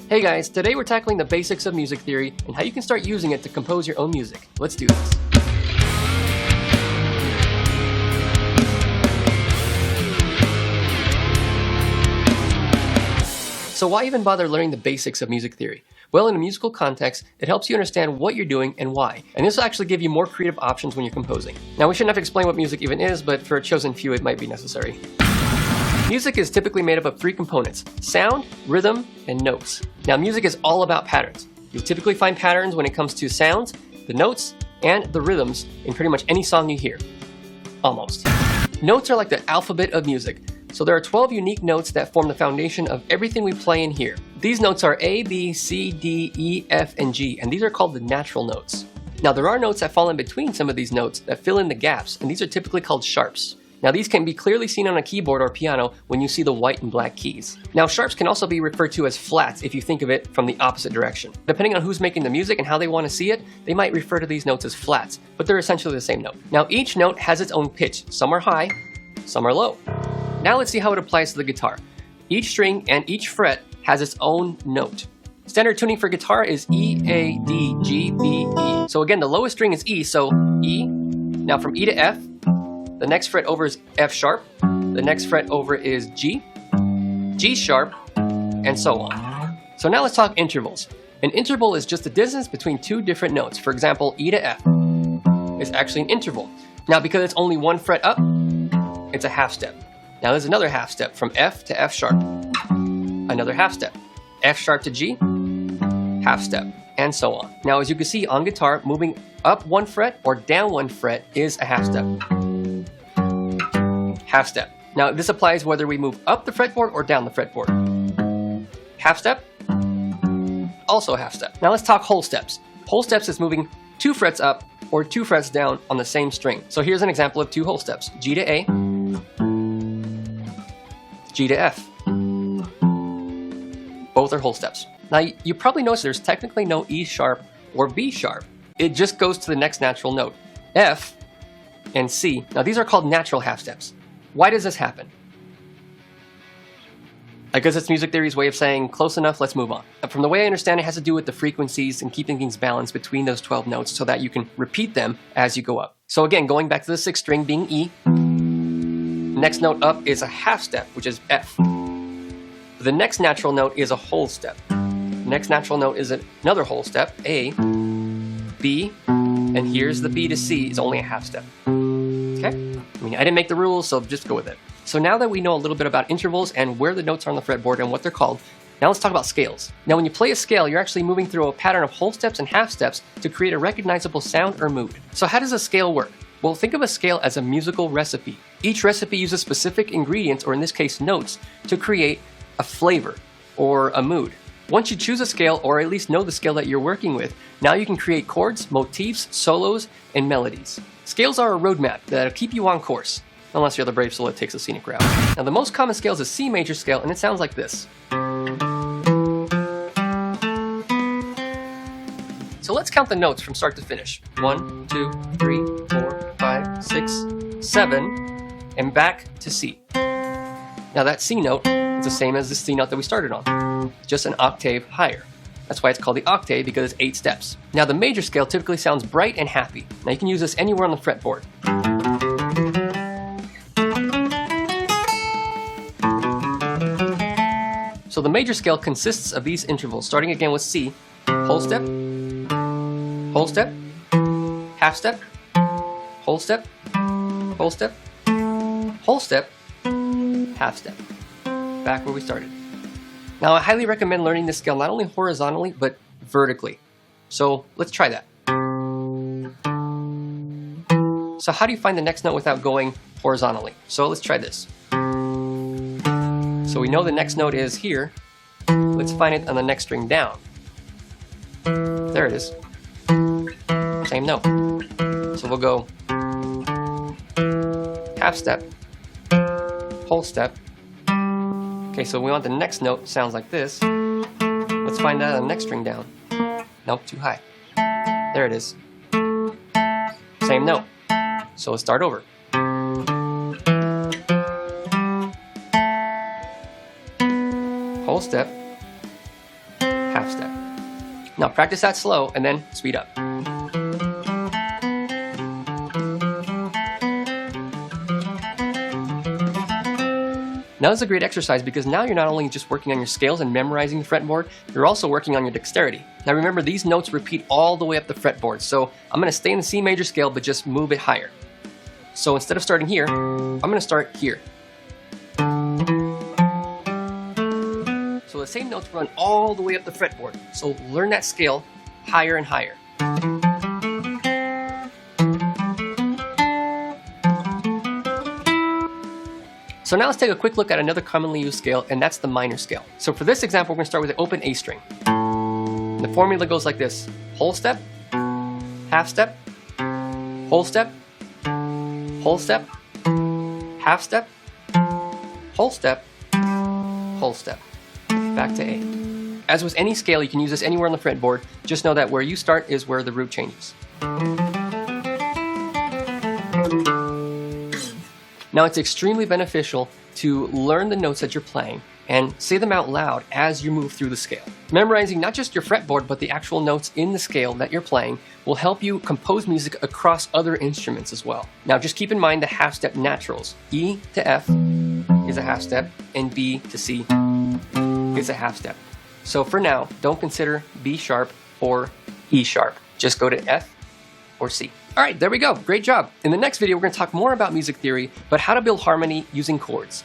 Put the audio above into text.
Hey guys, today we're tackling the basics of music theory and how you can start using it to compose your own music. Let's do this. So why even bother learning the basics of music theory? Well, in a musical context, it helps you understand what you're doing and why. And this will actually give you more creative options when you're composing. Now, we shouldn't have to explain what music even is, but for a chosen few, it might be necessary. Music is typically made up of three components: sound, rhythm, and notes. Now, music is all about patterns. You'll typically find patterns when it comes to sounds, the notes, and the rhythms in pretty much any song you hear. Almost. Notes are like the alphabet of music. So there are 12 unique notes that form the foundation of everything we play and hear. These notes are A, B, C, D, E, F, and G, and these are called the natural notes. Now, there are notes that fall in between some of these notes that fill in the gaps, and these are typically called sharps. Now, these can be clearly seen on a keyboard or piano when you see the white and black keys. Now, sharps can also be referred to as flats if you think of it from the opposite direction. Depending on who's making the music and how they want to see it, they might refer to these notes as flats, but they're essentially the same note. Now, each note has its own pitch. Some are high, some are low. Now let's see how it applies to the guitar. Each string and each fret has its own note. Standard tuning for guitar is E, A, D, G, B, E. So again, the lowest string is E, so E. Now from E to F, the next fret over is F sharp, the next fret over is G, G sharp, and so on. So now let's talk intervals. An interval is just the distance between two different notes. For example, E to F is actually an interval. Now because it's only one fret up, it's a half step. Now there's another half step from F to F sharp, another half step, F sharp to G, half step, and so on. Now as you can see on guitar, moving up one fret or down one fret is a half step. Half step. Now this applies whether we move up the fretboard or down the fretboard. Half step, also half step. Now let's talk whole steps. Whole steps is moving two frets up or two frets down on the same string. So here's an example of two whole steps: G to A, G to F. Both are whole steps. Now you probably notice there's technically no E sharp or B sharp. It just goes to the next natural note. F and C. Now these are called natural half steps. Why does this happen? I guess it's music theory's way of saying close enough, let's move on. From the way I understand it, has to do with the frequencies and keeping things balanced between those 12 notes so that you can repeat them as you go up. So again, going back to the sixth string being E, next note up is a half step, which is F. The next natural note is a whole step. Next natural note is another whole step, A, B, and here's the B to C is only a half step. Okay? I mean, I didn't make the rules, so just go with it. So now that we know a little bit about intervals and where the notes are on the fretboard and what they're called, now let's talk about scales. Now when you play a scale, you're actually moving through a pattern of whole steps and half steps to create a recognizable sound or mood. So how does a scale work? Well, think of a scale as a musical recipe. Each recipe uses specific ingredients, or in this case notes, to create a flavor or a mood. Once you choose a scale, or at least know the scale that you're working with, now you can create chords, motifs, solos, and melodies. Scales are a roadmap that'll keep you on course, unless you're the brave soul that takes a scenic route. Now the most common scale is a C major scale, and it sounds like this. So let's count the notes from start to finish. 1, 2, 3, 4, 5, 6, 7, and back to C. Now that C note is the same as the C note that we started on, just an octave higher. That's why it's called the octave, because it's 8 steps. Now the major scale typically sounds bright and happy. Now you can use this anywhere on the fretboard. So the major scale consists of these intervals, starting again with C, whole step, whole step, half step, whole step, whole step, whole step, half step. Back where we started. Now I highly recommend learning this scale not only horizontally, but vertically. So let's try that. So how do you find the next note without going horizontally? So let's try this. So we know the next note is here. Let's find it on the next string down. There it is. Same note. So we'll go half step, whole step. Okay, so we want the next note sounds like this. Let's find that on the next string down. Nope, too high. There it is. Same note. So let's start over. Whole step, half step. Now practice that slow and then speed up. Now this is a great exercise because now you're not only just working on your scales and memorizing the fretboard, you're also working on your dexterity. Now remember, these notes repeat all the way up the fretboard, so I'm going to stay in the C major scale but just move it higher. So instead of starting here, I'm going to start here. So the same notes run all the way up the fretboard, so learn that scale higher and higher. So now let's take a quick look at another commonly used scale, and that's the minor scale. So for this example, we're going to start with the open A string. And the formula goes like this: whole step, half step, whole step, whole step, half step, whole step, whole step. Back to A. As with any scale, you can use this anywhere on the fretboard. Just know that where you start is where the root changes. Now it's extremely beneficial to learn the notes that you're playing and say them out loud as you move through the scale. Memorizing not just your fretboard but the actual notes in the scale that you're playing will help you compose music across other instruments as well. Now just keep in mind the half step naturals. E to F is a half step and B to C is a half step. So for now, don't consider B sharp or E sharp. Just go to F or C. All right, there we go. Great job. In the next video, we're going to talk more about music theory, but how to build harmony using chords.